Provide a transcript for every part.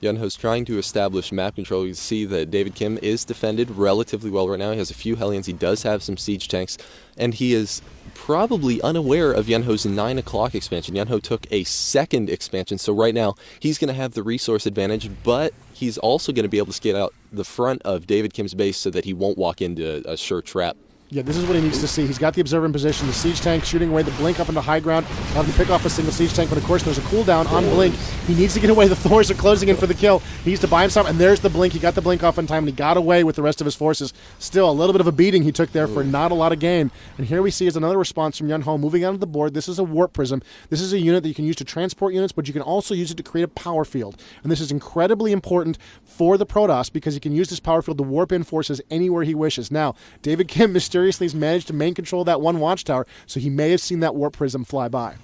Yunho's trying to establish map control. You see that David Kim is defended relatively well right now. He has a few Hellions. He does have some siege tanks. And he is probably unaware of Yunho's 9 o'clock expansion. Yunho took a second expansion, so right now he's going to have the resource advantage, but he's also going to be able to skate out the front of David Kim's base so that he won't walk into a sure trap. Yeah, this is what he needs to see. He's got the observer in position, the siege tank shooting away, the blink up into high ground, having to pick off a single siege tank, but of course there's a cooldown on blink. He needs to get away. The Thors are closing in for the kill. He needs to buy himself, and there's the blink. He got the blink off in time, and he got away with the rest of his forces. Still, a little bit of a beating he took there for not a lot of gain. And here we see is another response from Yunho moving onto the board. This is a warp prism. This is a unit that you can use to transport units, but you can also use it to create a power field. And this is incredibly important for the Protoss because he can use this power field to warp in forces anywhere he wishes. Now, David Kim mysteriously has managed to main control that one watchtower, so he may have seen that warp prism fly by.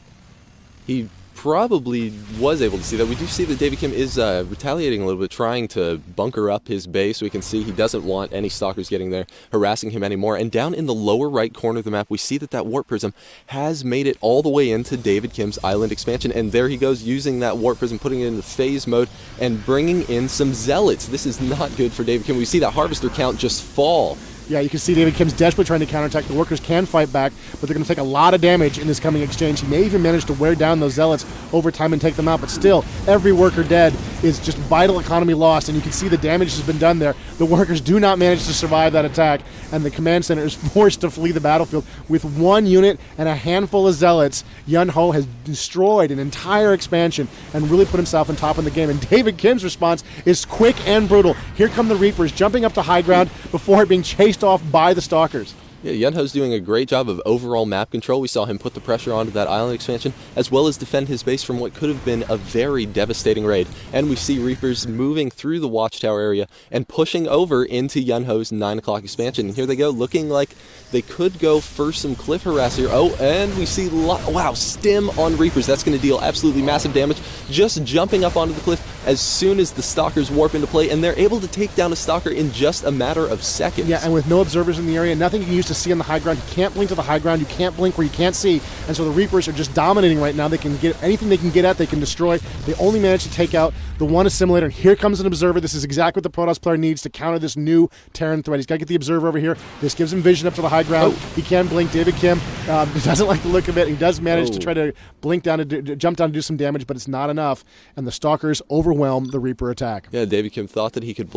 He probably was able to see that. We do see that David Kim is retaliating a little bit, trying to bunker up his base. We can see he doesn't want any stalkers getting there, harassing him anymore. And down in the lower right corner of the map, we see that warp prism has made it all the way into David Kim's island expansion. And there he goes, using that warp prism, putting it into phase mode, and bringing in some zealots. This is not good for David Kim. We see that harvester count just fall. Yeah, you can see David Kim's desperately trying to counterattack. The workers can fight back, but they're going to take a lot of damage in this coming exchange. He may even manage to wear down those zealots over time and take them out, but still, every worker dead is just vital economy lost, and you can see the damage has been done there. The workers do not manage to survive that attack, and the command center is forced to flee the battlefield. With one unit and a handful of zealots, Yunho has destroyed an entire expansion and really put himself on top of the game, and David Kim's response is quick and brutal. Here come the Reapers jumping up to high ground before being chased off by the stalkers. Yeah, Yunho's doing a great job of overall map control. We saw him put the pressure onto that island expansion, as well as defend his base from what could have been a very devastating raid. And we see Reapers moving through the watchtower area and pushing over into Yunho's 9 o'clock expansion. And here they go, looking like they could go for some cliff harass here. Oh, and we see, wow, stim on Reapers. That's going to deal absolutely massive damage. Just jumping up onto the cliff as soon as the stalkers warp into play, and they're able to take down a stalker in just a matter of seconds. Yeah, and with no observers in the area, nothing you can use to see on the high ground. You can't blink to the high ground. You can't blink where you can't see. And so the Reapers are just dominating right now. They can get anything they can get at, they can destroy. They only manage to take out the one assimilator. And here comes an observer. This is exactly what the Protoss player needs to counter this new Terran threat. He's got to get the observer over here. This gives him vision up to the high ground. He can blink. David Kim doesn't like the look of it. He does manage to try to blink down, to jump down and do some damage, but it's not enough. And the stalkers overwhelm the Reaper attack. Yeah, David Kim thought that he could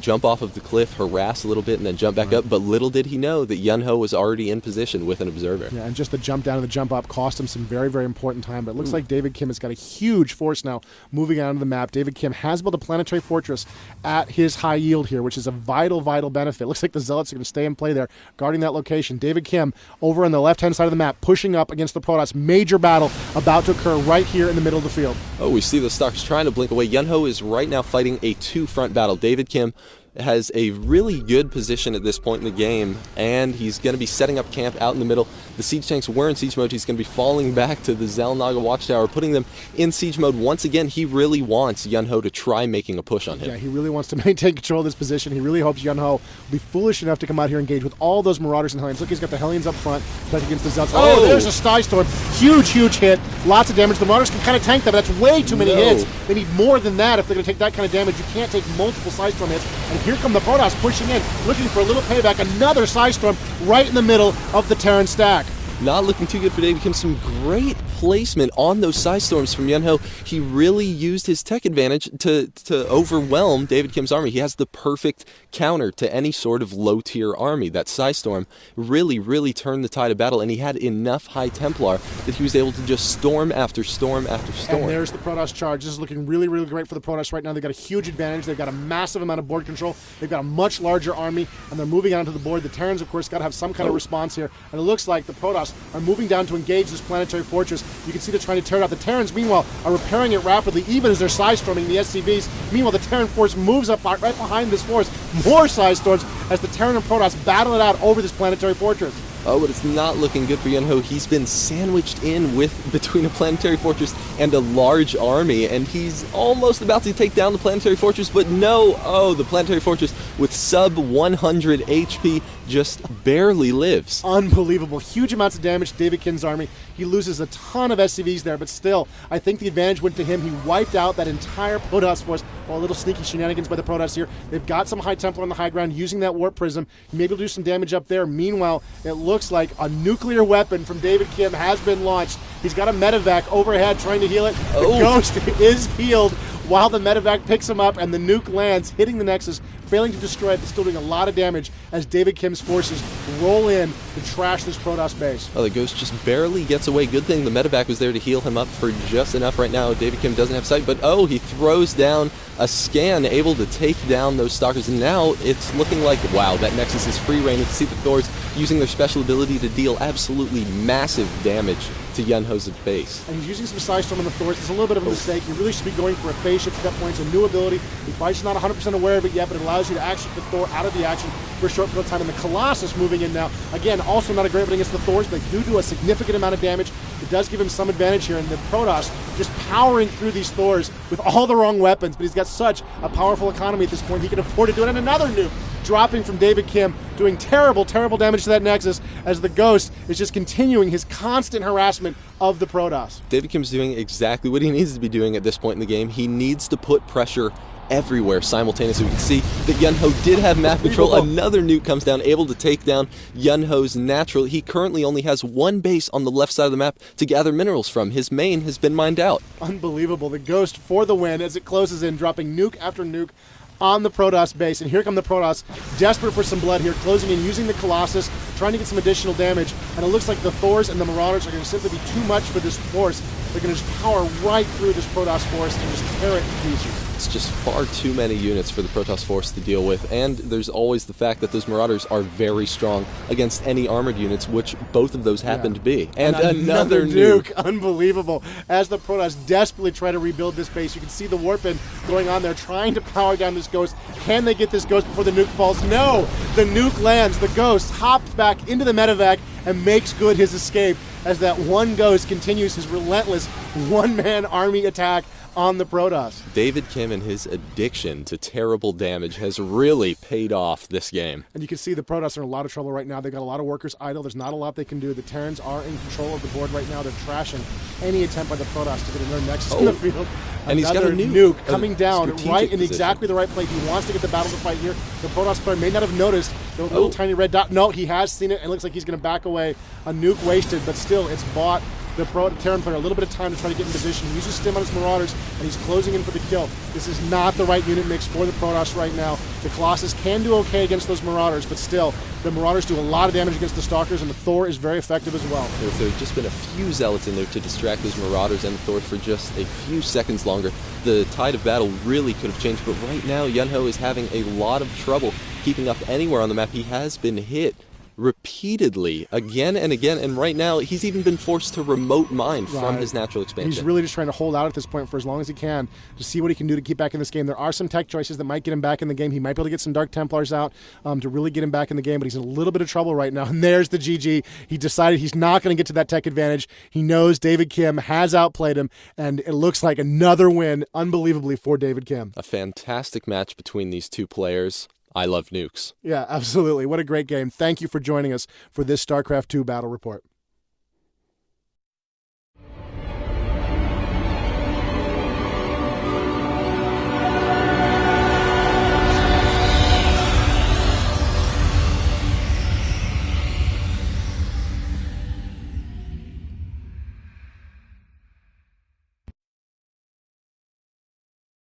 jump off of the cliff, harass a little bit, and then jump back up. But little did he know that Yunho was already in position with an observer. Yeah, and just the jump down and the jump up cost him some very, very important time. But it looks like David Kim has got a huge force now moving out of the map. David Kim has built a planetary fortress at his high yield here, which is a vital, vital benefit. Looks like the Zealots are going to stay and play there, guarding that location. David Kim over on the left-hand side of the map, pushing up against the Protoss. Major battle about to occur right here in the middle of the field. Oh, we see the stalkers trying to blink away. Yunho is right now fighting a two-front battle. David Kim has a really good position at this point in the game, and he's going to be setting up camp out in the middle. The siege tanks were in siege mode. He's going to be falling back to the Xel'Naga watchtower, putting them in siege mode. Once again, he really wants Yunho to try making a push on him. Yeah, he really wants to maintain control of this position. He really hopes Yunho will be foolish enough to come out here and engage with all those Marauders and Hellions. Look, he's got the Hellions up front, back against the Zealots. Oh, there's a Sky Storm. Huge, huge hit. Lots of damage. The Marauders can kind of tank that, but that's way too many hits. They need more than that if they're going to take that kind of damage. You can't take multiple Sky Storm hits. And here come the Protoss pushing in, looking for a little payback. Another Sky Storm right in the middle of the Terran stack. Not looking too good for David Kim. Some great placement on those Sky Storms from Yunho. He really used his tech advantage to overwhelm David Kim's army. He has the perfect counter to any sort of low-tier army. That Sky Storm really, really turned the tide of battle, and he had enough High Templar that he was able to just storm after storm after storm. And there's the Protoss charge. This is looking really, really great for the Protoss right now. They've got a huge advantage. They've got a massive amount of board control. They've got a much larger army, and they're moving onto the board. The Terrans, of course, got to have some kind of response here, and it looks like the Protoss are moving down to engage this planetary fortress. You can see they're trying to tear it out. The Terrans, meanwhile, are repairing it rapidly, even as they're side-storming the SCVs. Meanwhile, the Terran force moves up right behind this force. More side storms as the Terran and Protoss battle it out over this planetary fortress. Oh, but it's not looking good for Yunho. He's been sandwiched in between a planetary fortress and a large army, and he's almost about to take down the planetary fortress, but no. Oh, the planetary fortress with sub 100 HP just barely lives. Unbelievable. Huge amounts of damage to David Kim's army. He loses a ton of SCVs there, but still, I think the advantage went to him. He wiped out that entire protoss force. Well, a little sneaky shenanigans by the protoss here. They've got some High Templar on the high ground using that warp prism. He may be able to do some damage up there. Meanwhile, it looks like a nuclear weapon from David Kim has been launched. He's got a medevac overhead trying to heal it. The Ghost is healed while the medevac picks him up and the nuke lands, hitting the Nexus, failing to destroy it, but still doing a lot of damage as David Kim's forces roll in to trash this Protoss base. Oh, the Ghost just barely gets away. Good thing the medevac was there to heal him up for just enough right now. David Kim doesn't have sight, but oh, he throws down a scan, able to take down those Stalkers, and now it's looking like, wow, that Nexus is free reign. You can see the Thors using their special ability to deal absolutely massive damage to Yunho's base. And he's using some Psystorm on the Thors. It's a little bit of a mistake. You really should be going for a phase shift at that point. It's a new ability. He's probably just not 100% aware of it yet, but it allows you to actually put Thor out of the action for a short period of time. And the Colossus moving in now. Again, also not a great one against the Thors, but they do a significant amount of damage. It does give him some advantage here. And the Protoss just powering through these Thors with all the wrong weapons, but he's got such a powerful economy at this point, he can afford to do it. And another nuke dropping from David Kim, doing terrible, terrible damage to that Nexus as the Ghost is just continuing his constant harassment of the Protoss. David Kim's doing exactly what he needs to be doing at this point in the game. He needs to put pressure everywhere simultaneously. We can see that Yunho did have map control. Another nuke comes down, able to take down Yunho's natural. He currently only has one base on the left side of the map to gather minerals from. His main has been mined out. Unbelievable. The Ghost for the win as it closes in, dropping nuke after nuke on the Protoss base. And here come the Protoss, desperate for some blood here, closing in, using the Colossus, trying to get some additional damage. And it looks like the Thors and the Marauders are going to simply be too much for this force. They're going to just power right through this Protoss force and just tear it to pieces. It's just far too many units for the Protoss force to deal with, and there's always the fact that those Marauders are very strong against any armored units, which both of those happen to be. And another nuke. Unbelievable. As the Protoss desperately try to rebuild this base, you can see the warp-in going on there, trying to power down this Ghost. Can they get this Ghost before the nuke falls? No! The nuke lands. The Ghost hops back into the medevac and makes good his escape as that one Ghost continues his relentless one-man army attack on the Protoss. David Kim and his addiction to terrible damage has really paid off this game. And you can see the Protoss are in a lot of trouble right now. They've got a lot of workers idle. There's not a lot they can do. The Terrans are in control of the board right now. They're trashing any attempt by the Protoss to get another Nexus in the field. And he's got a nuke coming down right in position. Exactly the right place. He wants to get the battle to fight here. The Protoss player may not have noticed the little tiny red dot. No, he has seen it, and it looks like he's going to back away. A nuke wasted, but still, it's bought the Terran player a little bit of time to try to get in position. He uses Stim on his Marauders, and he's closing in for the kill. This is not the right unit mix for the Protoss right now. The Colossus can do okay against those Marauders, but still, the Marauders do a lot of damage against the Stalkers, and the Thor is very effective as well. If there had just been a few Zealots in there to distract those Marauders and the Thor for just a few seconds longer, the tide of battle really could have changed. But right now, Yunho is having a lot of trouble keeping up anywhere on the map. He has been hit repeatedly, again and again, and right now he's even been forced to remote mine from his natural expansion. He's really just trying to hold out at this point for as long as he can to see what he can do to keep back in this game. There are some tech choices that might get him back in the game. He might be able to get some Dark Templars out to really get him back in the game, but he's in a little bit of trouble right now. And there's the GG. He decided he's not going to get to that tech advantage. He knows David Kim has outplayed him, and it looks like another win, unbelievably, for David Kim. A fantastic match between these two players. I love nukes. Yeah, absolutely. What a great game. Thank you for joining us for this StaraCraft II Battle Report.